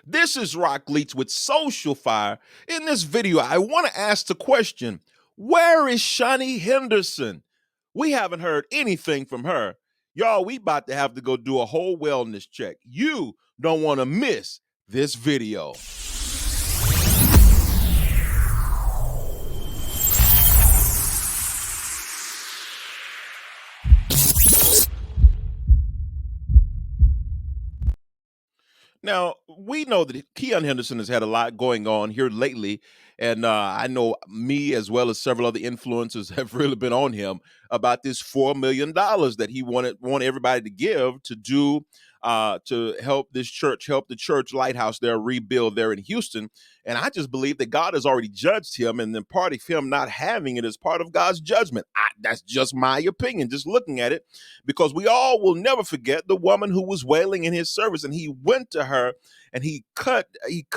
This is Rock Leach with Social Fire. In this video, I want to ask the question, where is Shaunie Henderson? We haven't heard anything from her. Y'all, we about to have to go do a whole wellness check. You don't want to miss this video. Now, we know that Keon Henderson has had a lot going on here lately. And I know me, as well as several other influencers, have really been on him about this $4 million that he wanted everybody to give to do to help this church, help the church lighthouse there rebuild there in Houston. And I just believe that God has already judged him, and then part of him not having it is part of God's judgment. That's just my opinion, just looking at it, because we all will never forget the woman who was wailing in his service, and he went to her and he cut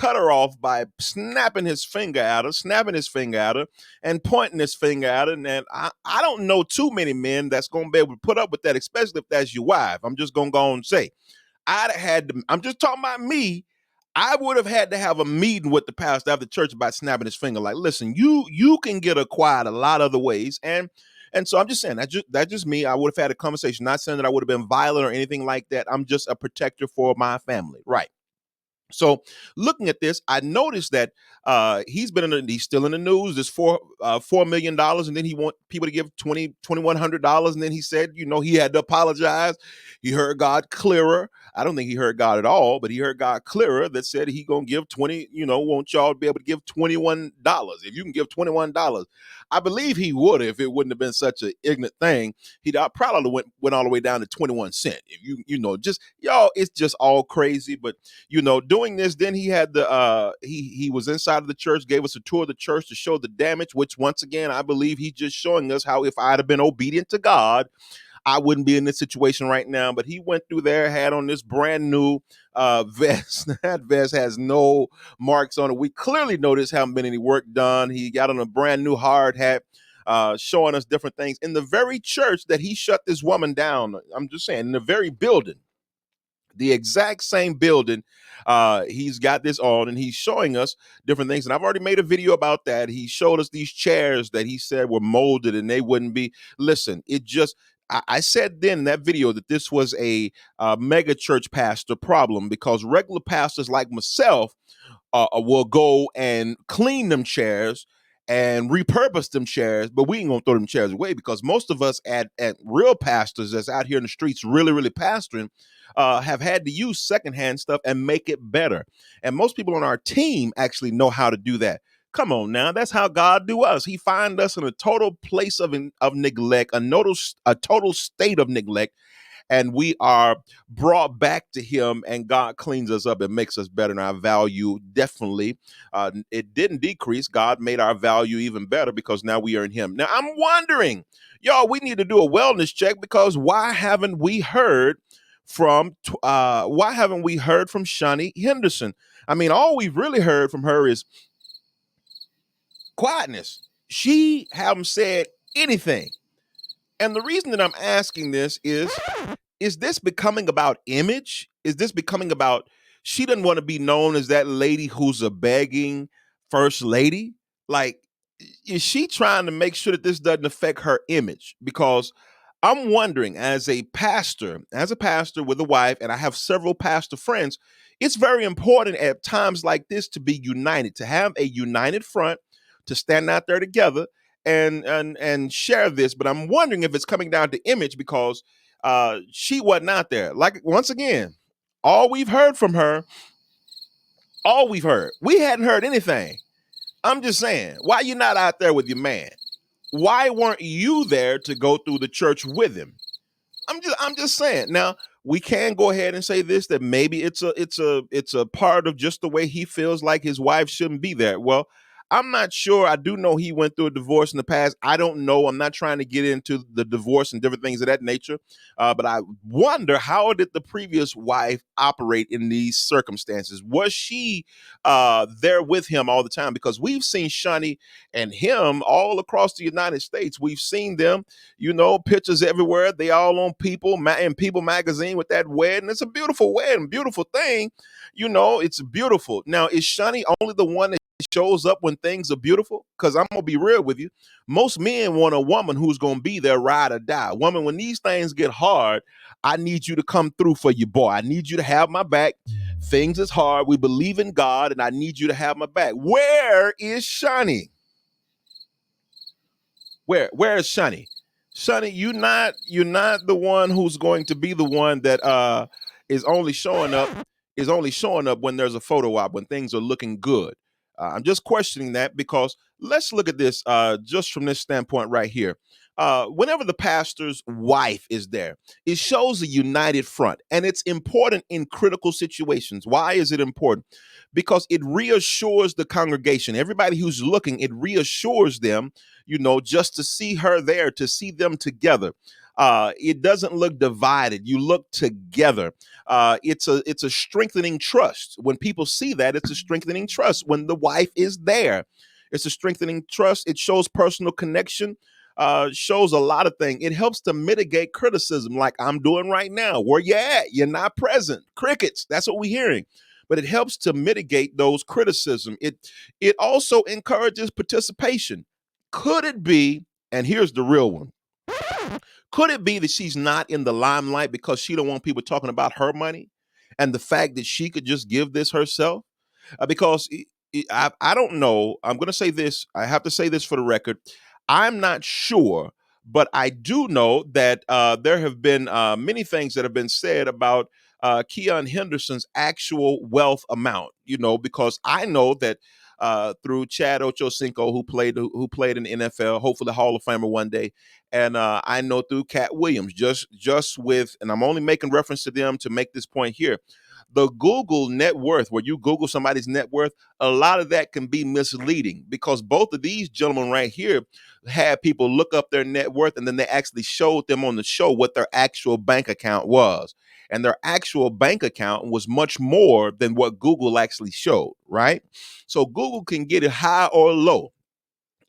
her off by snapping his finger at her, and pointing his finger at her. And I don't know too many men that's going to be able to put up with that, especially if that's your wife. I'm just going to go and say, I'm just talking about me. I would have had to have a meeting with the pastor of the church about snapping his finger. Like, listen, you can get acquired a lot of other ways. And so I'm just saying that's just me. I would have had a conversation, not saying that I would have been violent or anything like that. I'm just a protector for my family. Right. So looking at this, I noticed that he's still in the news. There's $4 million, and then he want people to give $2,100, and then he said, he had to apologize. He heard God clearer. I don't think he heard God at all, but he heard God clearer that said he gonna give 20. Want y'all to be able to give $21. If you can give $21, I believe he would if it wouldn't have been such an ignorant thing. He'd probably went all the way down to 21 cents. If just y'all, it's just all crazy, but doing this, then he had he was inside of the church, gave us a tour of the church to show the damage, which once again, I believe he's just showing us how if I'd have been obedient to God, I wouldn't be in this situation right now. But he went through there, had on this brand new vest. That vest has no marks on it. We clearly know this haven't been any work done. He got on a brand new hard hat, showing us different things in the very church that he shut this woman down. I'm just saying, in the very building. The exact same building, he's got this on, and he's showing us different things. And I've already made a video about that. He showed us these chairs that he said were molded and they wouldn't be. Listen, I said then in that video that this was a mega church pastor problem, because regular pastors like myself will go and clean them chairs and repurpose them chairs, but we ain't gonna throw them chairs away, because most of us at real pastors that's out here in the streets really, really pastoring have had to use secondhand stuff and make it better. And most people on our team actually know how to do that. Come on now, that's how God do us. He find us in a total place of neglect, a total state of neglect, and we are brought back to him, and God cleans us up and makes us better. And our value definitely, it didn't decrease. God made our value even better, because now we are in him. Now I'm wondering, y'all, we need to do a wellness check, because why haven't we heard from Shaunie Henderson? I mean, all we've really heard from her is quietness. She haven't said anything. And the reason that I'm asking this is this becoming about image? Is this becoming about she doesn't want to be known as that lady who's a begging first lady? Like, is she trying to make sure that this doesn't affect her image? Because I'm wondering, as a pastor with a wife, and I have several pastor friends, it's very important at times like this to be united, to have a united front, to stand out there together and share this. But I'm wondering if it's coming down to image, because she wasn't out there. Like, once again, we hadn't heard anything. I'm just saying, why you not out there with your man? Why weren't you there to go through the church with him? I'm just saying. Now, we can go ahead and say this, that maybe it's a part of just the way he feels like his wife shouldn't be there. Well, I'm not sure. I do know he went through a divorce in the past. I don't know. I'm not trying to get into the divorce and different things of that nature. But I wonder, how did the previous wife operate in these circumstances? Was she there with him all the time? Because we've seen Shaunie and him all across the United States. We've seen them, pictures everywhere. They all on in People magazine with that wedding. It's a beautiful wedding, beautiful thing. It's beautiful. Now, is Shaunie only the one that shows up when things are beautiful? Because I'm gonna be real with you. Most men want a woman who's gonna be their ride or die. Woman, when these things get hard, I need you to come through for your boy. I need you to have my back. Things is hard. We believe in God, and I need you to have my back. Where is Shaunie? Where is Shaunie? Shaunie, you're not the one who's going to be the one that is only showing up when there's a photo op, when things are looking good. I'm just questioning that, because let's look at this just from this standpoint right here. Whenever the pastor's wife is there, it shows a united front, and it's important in critical situations. Why is it important? Because it reassures the congregation, everybody who's looking, it reassures them, just to see her there, to see them together. It doesn't look divided. You look together. It's a strengthening trust. When people see that, it's a strengthening trust. When the wife is there, it's a strengthening trust. It shows personal connection. Shows a lot of things. It helps to mitigate criticism, like I'm doing right now. Where you at? You're not present. Crickets. That's what we're hearing. But it helps to mitigate those criticism. It also encourages participation. Could it be? And here's the real one. Could it be that she's not in the limelight because she don't want people talking about her money and the fact that she could just give this herself? Because I don't know. I'm going to say this. I have to say this for the record. I'm not sure, but I do know that there have been many things that have been said about Keon Henderson's actual wealth amount. Because I know that through Chad Ochocinco, who played in the NFL, hopefully Hall of Famer one day, and I know through Cat Williams, just with, and I'm only making reference to them to make this point here. The Google net worth, where you Google somebody's net worth, a lot of that can be misleading, because both of these gentlemen right here had people look up their net worth, and then they actually showed them on the show what their actual bank account was. And their actual bank account was much more than what Google actually showed, right? So Google can get it high or low.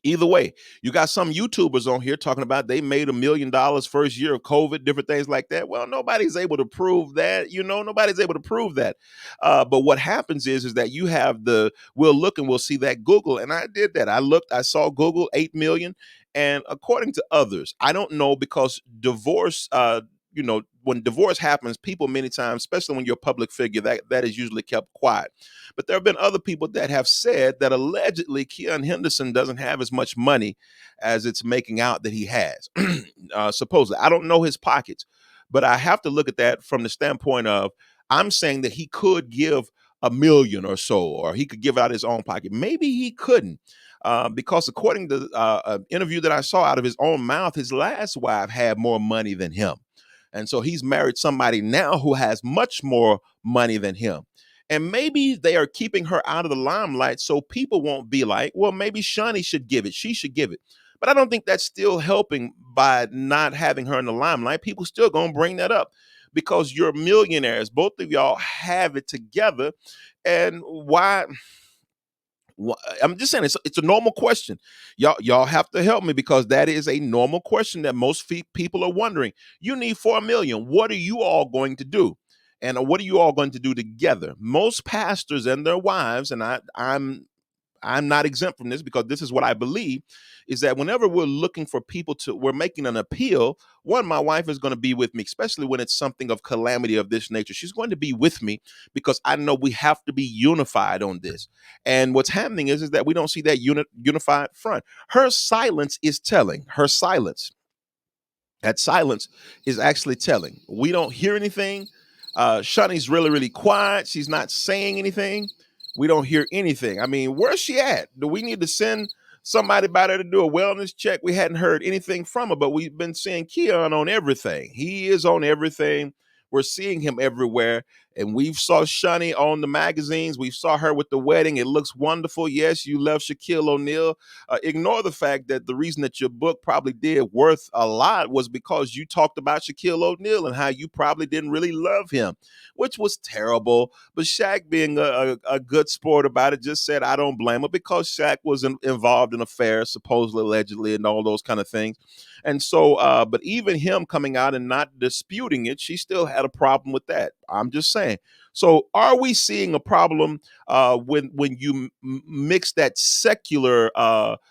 Either way, you got some YouTubers on here talking about they made $1 million first year of COVID, different things like that. Well, nobody's able to prove that. Nobody's able to prove that. But what happens is that you have we'll look and we'll see that Google, and I did that. I saw Google 8 million. And according to others, I don't know, because divorce, when divorce happens, people many times, especially when you're a public figure, that is usually kept quiet. But there have been other people that have said that allegedly Keon Henderson doesn't have as much money as it's making out that he has. Supposedly, I don't know his pockets, but I have to look at that from the standpoint of, I'm saying that he could give $1 million or so, or he could give out his own pocket. Maybe he couldn't. Because according to an interview that I saw out of his own mouth, his last wife had more money than him. And so he's married somebody now who has much more money than him. And maybe they are keeping her out of the limelight so people won't be like, well, maybe Shaunie should give it. She should give it. But I don't think that's still helping by not having her in the limelight. People still going to bring that up because you're millionaires. Both of y'all have it together. And why? I'm just saying it's a normal question. Y'all have to help me, because that is a normal question that most people are wondering. You need 4 million. What are you all going to do? And what are you all going to do together? Most pastors and their wives, and I'm not exempt from this, because this is what I believe, is that whenever we're looking for people we're making an appeal. One, my wife is going to be with me, especially when it's something of calamity of this nature. She's going to be with me because I know we have to be unified on this. And what's happening is that we don't see that unified front. Her silence is telling. That silence is actually telling. We don't hear anything. Shaunie's really, really quiet. She's not saying anything. We don't hear anything. I mean, where's she at? Do we need to send somebody by there to do a wellness check? We hadn't heard anything from her, but we've been seeing Keon on everything. He is on everything. We're seeing him everywhere. And we saw Shaunie on the magazines. We saw her with the wedding. It looks wonderful. Yes, you love Shaquille O'Neal. Ignore the fact that the reason that your book probably did worth a lot was because you talked about Shaquille O'Neal and how you probably didn't really love him, which was terrible. But Shaq, being a good sport about it, just said, I don't blame her, because Shaq was involved in affairs, supposedly, allegedly, and all those kind of things. And so, but even him coming out and not disputing it, she still had a problem with that. I'm just saying. So, are we seeing a problem when you mix that secular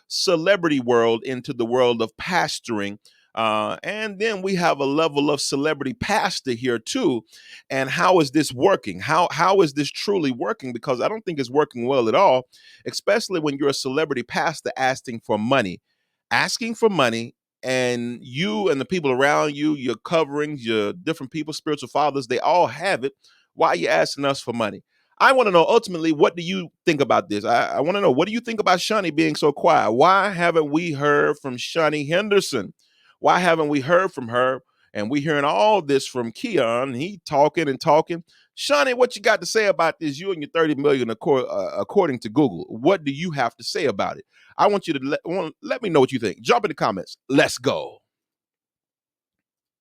celebrity world into the world of pastoring? And then we have a level of celebrity pastor here too. And how is this working? How is this truly working? Because I don't think it's working well at all, especially when you're a celebrity pastor asking for money, and you and the people around you, your coverings, your different people, spiritual fathers, they all have it. Why are you asking us for money? I want to know ultimately, what do you think about this? I want to know, what do you think about Shaunie being so quiet? Why haven't we heard from Shaunie Henderson? Why haven't we heard from her? And we hearing all this from Keon. He talking and talking. Shaunie, what you got to say about this? You and your 30 million, according to Google. What do you have to say about it? I want you to let me know what you think. Jump in the comments. Let's go.